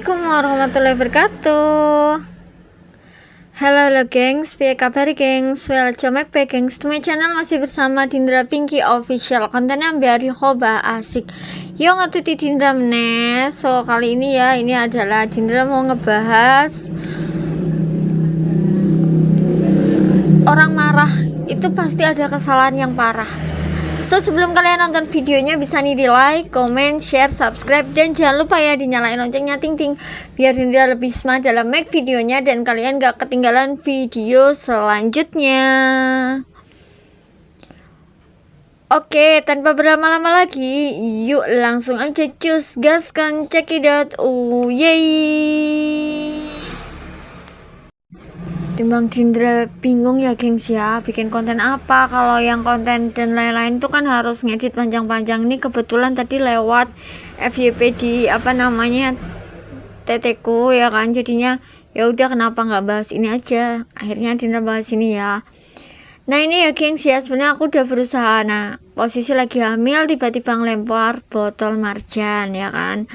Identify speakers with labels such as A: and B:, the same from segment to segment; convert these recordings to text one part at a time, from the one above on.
A: Assalamualaikum warahmatullahi wabarakatuh. Halo gengs, apa kabar gengs? Welcome back gengs to my channel. Masih bersama Dindra Pinky Official. Kontennya biar hoba asik. Yo ngatuti Dindra meneh. So kali ini ya, ini adalah Dindra mau ngebahas orang marah itu pasti ada kesalahan yang parah. So sebelum kalian nonton videonya bisa nih di like, comment, share, subscribe, dan jangan lupa ya dinyalain loncengnya ting ting biar Dindra lebih semangat dalam make videonya dan kalian gak ketinggalan video selanjutnya. Oke, tanpa berlama-lama lagi, yuk langsung aja cus gaskan check it out. Oh yeay. Timbang Dindra bingung ya gengs ya, bikin konten apa. Kalau yang konten dan lain-lain tuh kan harus ngedit panjang-panjang. Ini kebetulan tadi lewat FYP di TT ku ya kan, jadinya ya udah kenapa nggak bahas ini aja. Akhirnya Dindra bahas ini ya. Nah ini ya gengs ya, sebenarnya aku udah berusaha. Nah posisi lagi hamil tiba-tiba ngelempar botol marjan ya kan.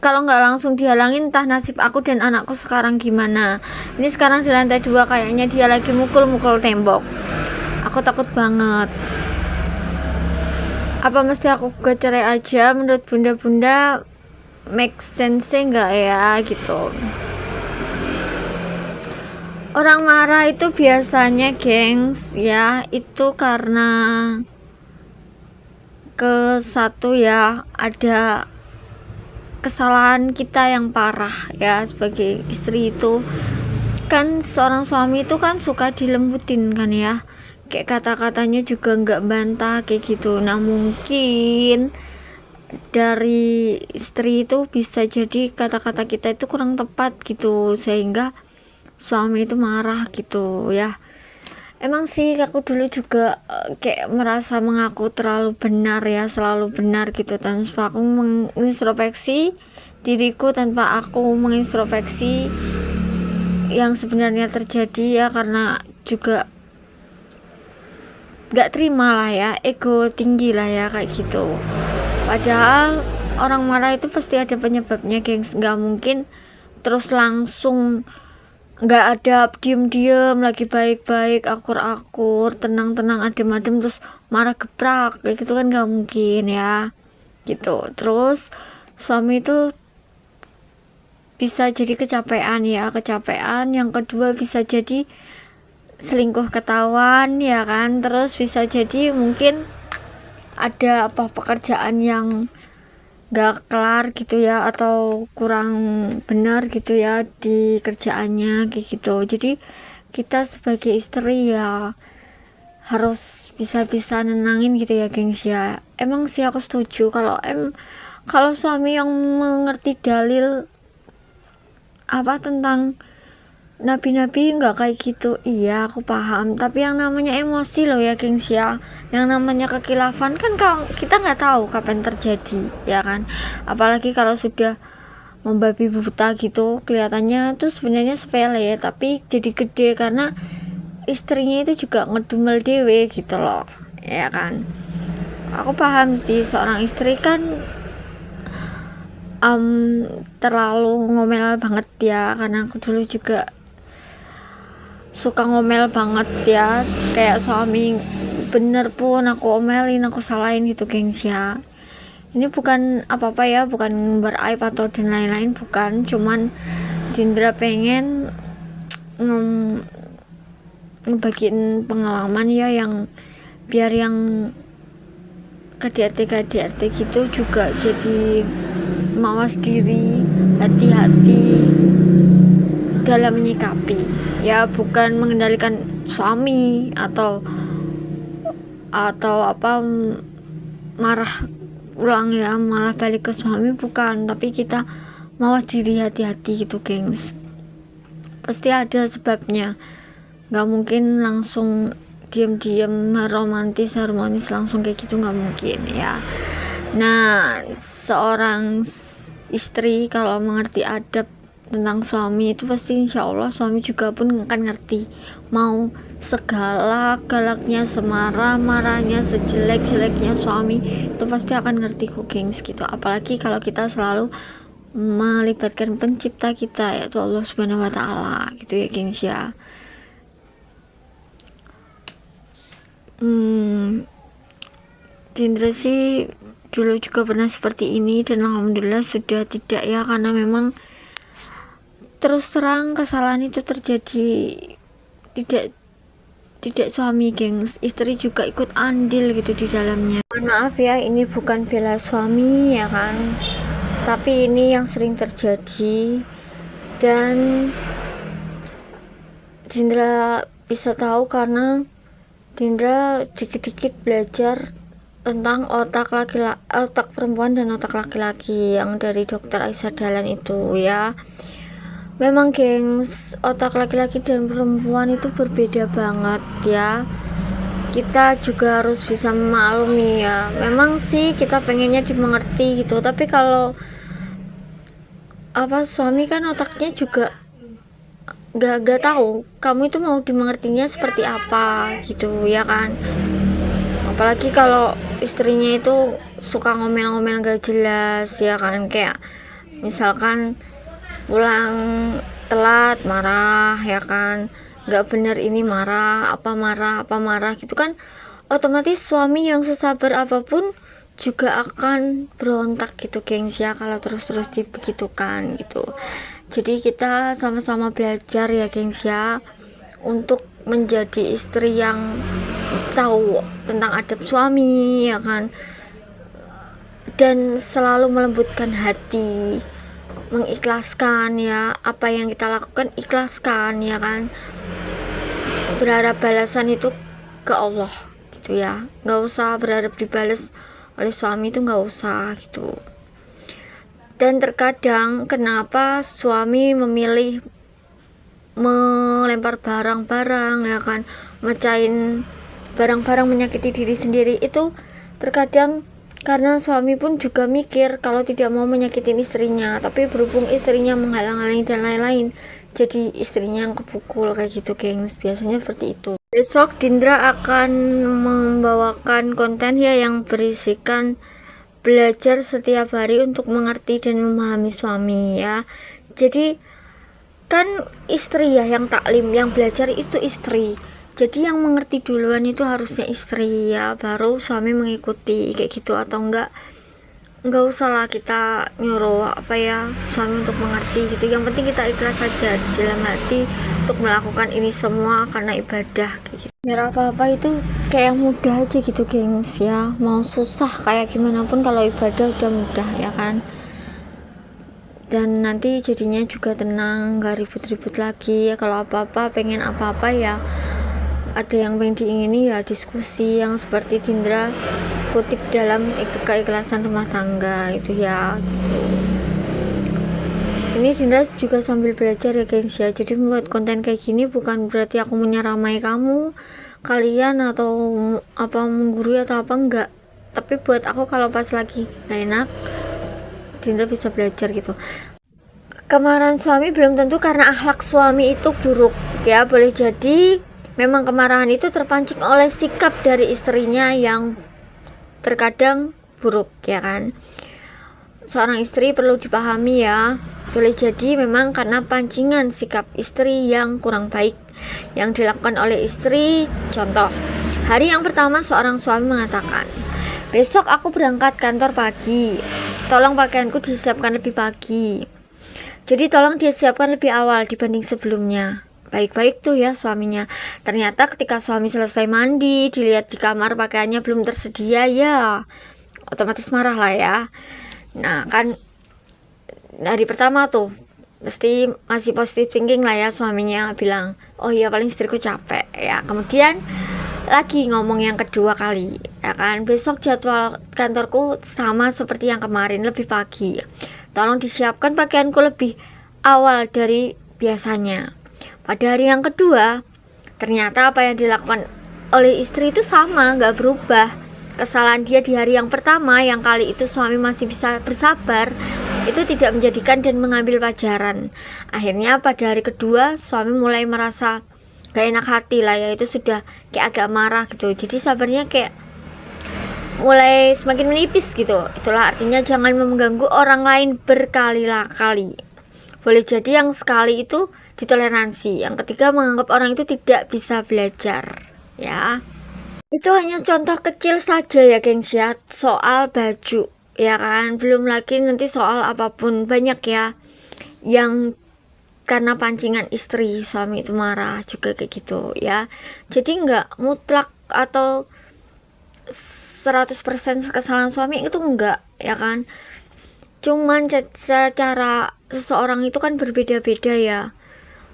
A: Kalau nggak langsung dihalangin, entah nasib aku dan anakku sekarang gimana. Ini sekarang di lantai 2 kayaknya dia lagi mukul-mukul tembok. Aku takut banget. Apa mesti aku gugat cerai aja? Menurut bunda-bunda make sense nggak ya gitu. Orang marah itu biasanya gengs ya, itu karena satu ya, ada kesalahan kita yang parah ya. Sebagai istri itu kan, seorang suami itu kan suka dilembutin kan ya, kayak kata-katanya juga nggak bantah kayak gitu. Nah mungkin dari istri itu bisa jadi kata-kata kita itu kurang tepat gitu, sehingga suami itu marah gitu ya. Emang sih aku dulu juga kayak merasa mengaku terlalu benar ya, selalu benar gitu, tanpa aku mengintrospeksi diriku, tanpa aku mengintrospeksi yang sebenarnya terjadi ya, karena juga gak terima lah ya, ego tinggi lah ya kayak gitu. Padahal orang marah itu pasti ada penyebabnya gengs, gak mungkin terus langsung nggak ada diem-diem lagi baik-baik akur-akur tenang-tenang adem-adem terus marah gebrak kayak gitu kan nggak mungkin ya gitu. Terus suami itu bisa jadi kecapean ya, kecapean. Yang kedua bisa jadi selingkuh ketahuan ya kan. Terus bisa jadi mungkin ada pekerjaan yang gak kelar gitu ya, atau kurang benar gitu ya di kerjaannya kayak gitu. Jadi kita sebagai istri ya harus bisa-bisa nenangin gitu ya gengs ya. Emang sih aku setuju kalau suami yang mengerti dalil tentang nabi-nabi nggak kayak gitu, iya aku paham. Tapi yang namanya emosi loh ya gengs ya, yang namanya kekhilafan kan kita nggak tahu kapan terjadi ya kan. Apalagi kalau sudah membabi buta gitu, kelihatannya tuh sebenarnya sepele ya, tapi jadi gede karena istrinya itu juga ngedumel dewe gitu loh ya kan. Aku paham sih, seorang istri kan terlalu ngomel banget ya, karena aku dulu juga suka ngomel banget ya, kayak suami bener pun aku omelin, aku salahin gitu gengs ya. Ini bukan apa-apa ya, bukan beraib atau dan lain-lain, bukan, cuman Dindra pengen ngebagiin pengalaman ya, yang biar yang KDRT gitu juga jadi mawas diri, hati-hati dalam menyikapi ya, bukan mengendalikan suami atau marah ulang ya, malah balik ke suami, bukan, tapi kita mawas diri, hati-hati gitu gengs. Pasti ada sebabnya, nggak mungkin langsung diam-diam harmonis langsung kayak gitu, nggak mungkin ya. Nah seorang istri kalau mengerti adab tentang suami itu pasti insya Allah suami juga pun akan ngerti. Mau segalak-galaknya, semarah-marahnya, sejelek-jeleknya suami itu pasti akan ngerti kok gengs gitu. Apalagi kalau kita selalu melibatkan pencipta kita yaitu Allah Subhanahu wa taala gitu ya gengs ya. Dindra sih dulu juga pernah seperti ini dan alhamdulillah sudah tidak ya, karena memang terus terang kesalahan itu terjadi tidak suami gengs, istri juga ikut andil gitu di dalamnya. Mohon maaf ya, ini bukan bela suami ya kan, tapi ini yang sering terjadi dan Dindra bisa tahu karena Dindra dikit-dikit belajar tentang otak perempuan dan otak laki-laki yang dari dokter Aisyah Dahlan itu ya. Memang gengs, otak laki-laki dan perempuan itu berbeda banget ya. Kita juga harus bisa memaklumi ya. Memang sih kita pengennya dimengerti gitu, tapi kalau suami kan otaknya juga gak tahu kamu itu mau dimengertinya seperti apa gitu ya kan. Apalagi kalau istrinya itu suka ngomel-ngomel gak jelas ya kan, kayak misalkan pulang telat marah ya kan, nggak bener ini marah gitu kan, otomatis suami yang sesabar apapun juga akan berontak gitu gengs ya kalau terus-terus dibegitukan gitu. Jadi kita sama-sama belajar ya gengs ya untuk menjadi istri yang tahu tentang adab suami ya kan, dan selalu melembutkan hati, mengikhlaskan ya, apa yang kita lakukan ikhlaskan ya kan, berharap balasan itu ke Allah gitu ya, nggak usah berharap dibalas oleh suami, itu nggak usah gitu. Dan terkadang kenapa suami memilih melempar barang-barang ya kan, mecahin barang-barang, menyakiti diri sendiri, itu terkadang karena suami pun juga mikir kalau tidak mau menyakitin istrinya, tapi berhubung istrinya menghalang-halangi dan lain-lain, jadi istrinya yang kepukul kayak gitu gengs, biasanya seperti itu. Besok Dindra akan membawakan konten ya yang berisikan belajar setiap hari untuk mengerti dan memahami suami ya. Jadi kan istri ya yang taklim, yang belajar itu istri, jadi yang mengerti duluan itu harusnya istri ya, baru suami mengikuti kayak gitu. Atau enggak usah lah kita nyuruh suami untuk mengerti gitu, yang penting kita ikhlas saja dalam hati untuk melakukan ini semua karena ibadah kayak gitu. Biar apa-apa itu kayak mudah aja gitu gengs ya, mau susah kayak gimana pun kalau ibadah udah mudah ya kan. Dan nanti jadinya juga tenang, gak ribut-ribut lagi ya. Kalau apa-apa pengen apa-apa ya ada yang pengen diingini ya diskusi yang seperti Dindra kutip dalam keikhlasan rumah tangga itu ya gitu. Ini Dindra juga sambil belajar ya guys ya, jadi membuat konten kayak gini bukan berarti aku menyeramai kalian atau menggurui atau apa, enggak, tapi buat aku kalau pas lagi gak enak Dindra bisa belajar gitu. Kemarahan suami belum tentu karena akhlak suami itu buruk ya, boleh jadi memang kemarahan itu terpancing oleh sikap dari istrinya yang terkadang buruk ya kan. Seorang istri perlu dipahami ya, boleh jadi memang karena pancingan sikap istri yang kurang baik yang dilakukan oleh istri. Contoh, hari yang pertama seorang suami mengatakan, besok aku berangkat kantor pagi, tolong pakaianku disiapkan lebih pagi. Jadi tolong dia siapkan lebih awal dibanding sebelumnya. Baik-baik tuh ya suaminya. Ternyata ketika suami selesai mandi, dilihat di kamar pakaiannya belum tersedia, ya otomatis marah lah ya. Nah kan hari pertama tuh mesti masih positive thinking lah ya, suaminya bilang, oh iya paling istriku capek ya. Kemudian lagi ngomong yang kedua kali ya kan, besok jadwal kantorku sama seperti yang kemarin, lebih pagi, tolong disiapkan pakaianku lebih awal dari biasanya. Pada hari yang kedua, ternyata apa yang dilakukan oleh istri itu sama, gak berubah. Kesalahan dia di hari yang pertama, yang kali itu suami masih bisa bersabar, itu tidak menjadikan dan mengambil pelajaran. Akhirnya pada hari kedua, suami mulai merasa gak enak hati lah ya, itu sudah kayak agak marah gitu. Jadi sabarnya kayak mulai semakin menipis gitu. Itulah artinya jangan mengganggu orang lain berkali-kali. Boleh jadi yang sekali itu ditoleransi, yang ketiga menganggap orang itu tidak bisa belajar, ya. Itu hanya contoh kecil saja ya gengs ya, soal baju ya kan, belum lagi nanti soal apapun banyak ya yang karena pancingan istri suami itu marah juga kayak gitu ya. Jadi nggak mutlak atau 100% kesalahan suami itu enggak ya kan, cuman secara seseorang itu kan berbeda-beda ya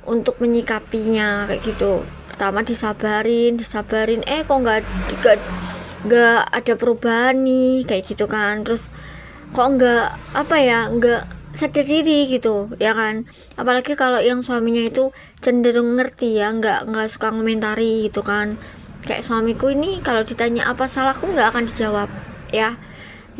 A: untuk menyikapinya kayak gitu. Pertama disabarin kok nggak ada perubahan nih kayak gitu kan, terus kok nggak sadar diri gitu ya kan. Apalagi kalau yang suaminya itu cenderung ngerti ya, nggak suka komentari gitu kan. Kayak suamiku ini kalau ditanya apa salahku nggak akan dijawab ya.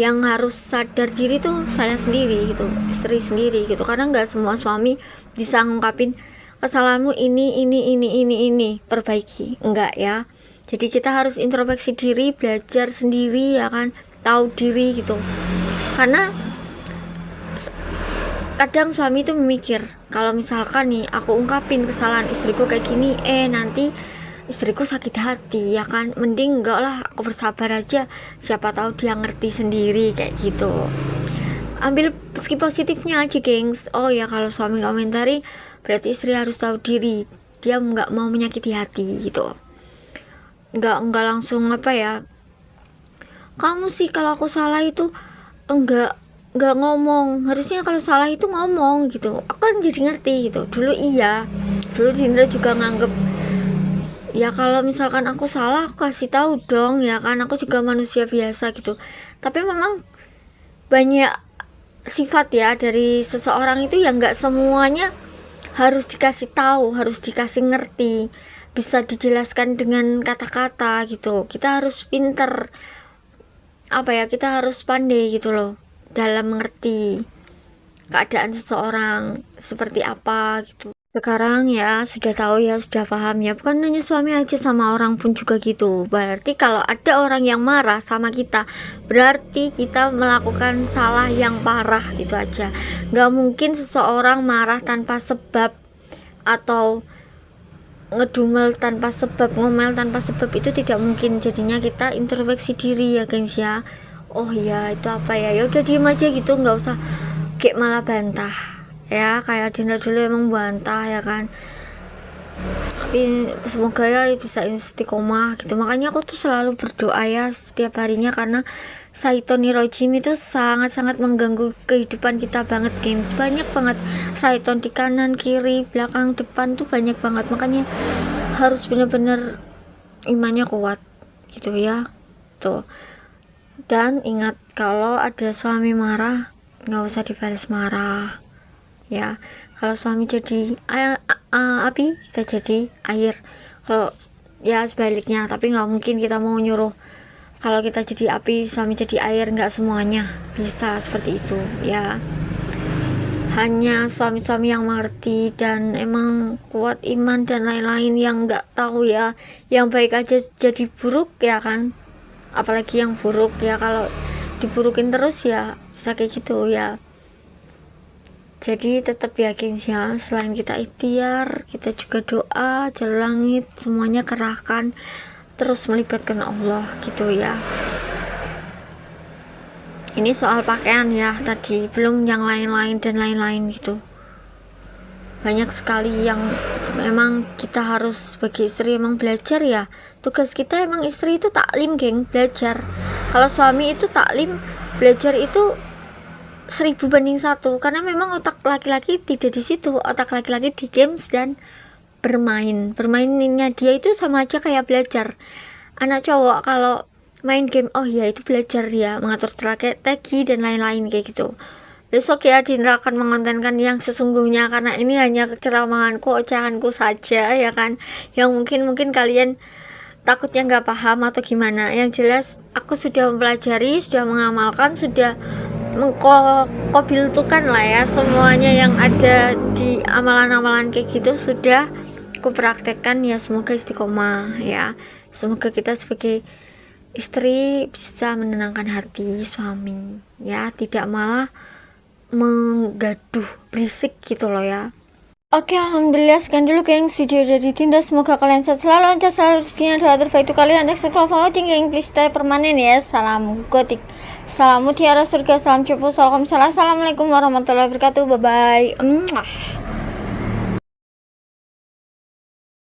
A: Yang harus sadar diri tuh saya sendiri gitu, istri sendiri gitu, karena nggak semua suami bisa ngungkapin kesalahanmu ini perbaiki, enggak ya. Jadi kita harus introspeksi diri, belajar sendiri ya kan, tahu diri gitu. Karena kadang suami itu memikir kalau misalkan nih aku ungkapin kesalahan istriku kayak gini, nanti istriku sakit hati ya kan, mending enggak lah, aku bersabar aja, siapa tahu dia ngerti sendiri kayak gitu. Ambil meski positifnya aja gengs. Oh ya, kalau suami komentari berarti istri harus tahu diri, dia nggak mau menyakiti hati gitu. Nggak langsung kamu sih kalau aku salah itu enggak ngomong, harusnya kalau salah itu ngomong gitu, aku kan jadi ngerti gitu. Dulu Dindra juga nganggep ya kalau misalkan aku salah aku kasih tahu dong ya kan, aku juga manusia biasa gitu. Tapi memang banyak sifat ya dari seseorang itu yang nggak semuanya harus dikasih tahu, harus dikasih ngerti, bisa dijelaskan dengan kata-kata gitu. Kita harus pinter kita harus pandai gitu loh dalam mengerti keadaan seseorang seperti apa gitu. Sekarang ya sudah tahu ya, sudah paham ya, bukan hanya suami aja, sama orang pun juga gitu. Berarti kalau ada orang yang marah sama kita, berarti kita melakukan salah yang parah gitu aja. Gak mungkin seseorang marah tanpa sebab atau ngedumel tanpa sebab, ngomel tanpa sebab, itu tidak mungkin. Jadinya kita introspeksi diri ya gengs ya. Oh ya itu ya udah diem aja gitu, nggak usah kayak malah bantah ya, kayak Dina dulu emang bantah ya kan. Tapi semoga ya bisa istiqomah gitu. Makanya aku tuh selalu berdoa ya setiap harinya, karena Syaitonirrojim itu sangat-sangat mengganggu kehidupan kita banget gengs. Banyak banget syaiton di kanan, kiri, belakang, depan tuh banyak banget. Makanya harus bener-bener imannya kuat gitu ya tuh. Dan ingat, kalau ada suami marah nggak usah dibalas marah ya. Kalau suami jadi api, kita jadi air. Kalau ya sebaliknya, tapi nggak mungkin kita mau nyuruh kalau kita jadi api suami jadi air, nggak semuanya bisa seperti itu ya. Hanya suami-suami yang mengerti dan emang kuat iman dan lain-lain yang nggak tahu ya, yang baik aja jadi buruk ya kan, apalagi yang buruk ya. Kalau diburukin terus ya bisa kayak gitu ya. Jadi tetap yakin ya, selain kita ikhtiar, kita juga doa, jalur langit, semuanya kerahkan, terus melibatkan Allah gitu ya. Ini soal pakaian ya tadi, belum yang lain-lain dan lain-lain gitu. Banyak sekali yang memang kita harus sebagai istri emang belajar ya. Tugas kita emang istri itu taklim geng, belajar. Kalau suami itu taklim, belajar itu 1000 banding 1, karena memang otak laki-laki tidak di situ. Otak laki-laki di games dan bermainnya dia itu sama aja kayak belajar. Anak cowok kalau main game, oh ya itu belajar dia, mengatur strategi dan lain-lain kayak gitu. Besok ya Dindra akan mengontenkan yang sesungguhnya, karena ini hanya ceramahku, ocehanku saja ya kan, yang mungkin kalian takutnya nggak paham atau gimana. Yang jelas aku sudah mempelajari, sudah mengamalkan, sudah mengkobiltukan lah ya semuanya yang ada di amalan-amalan kayak gitu, sudah aku praktekkan ya. Semoga istiqomah ya, semoga kita sebagai istri bisa menenangkan hati suami ya, tidak malah menggaduh berisik gitu loh ya. Oke, alhamdulillah sekian dulu gengs video dari Dinda. Semoga kalian sehat selalu, lancar selalu rezekinya, doa terbaik untuk kalian. Thanks for watching geng, please stay permanen ya. Salam gotik, salam mutiara surga, salam cupu, salam salam. Assalamualaikum warahmatullahi wabarakatuh, bye bye.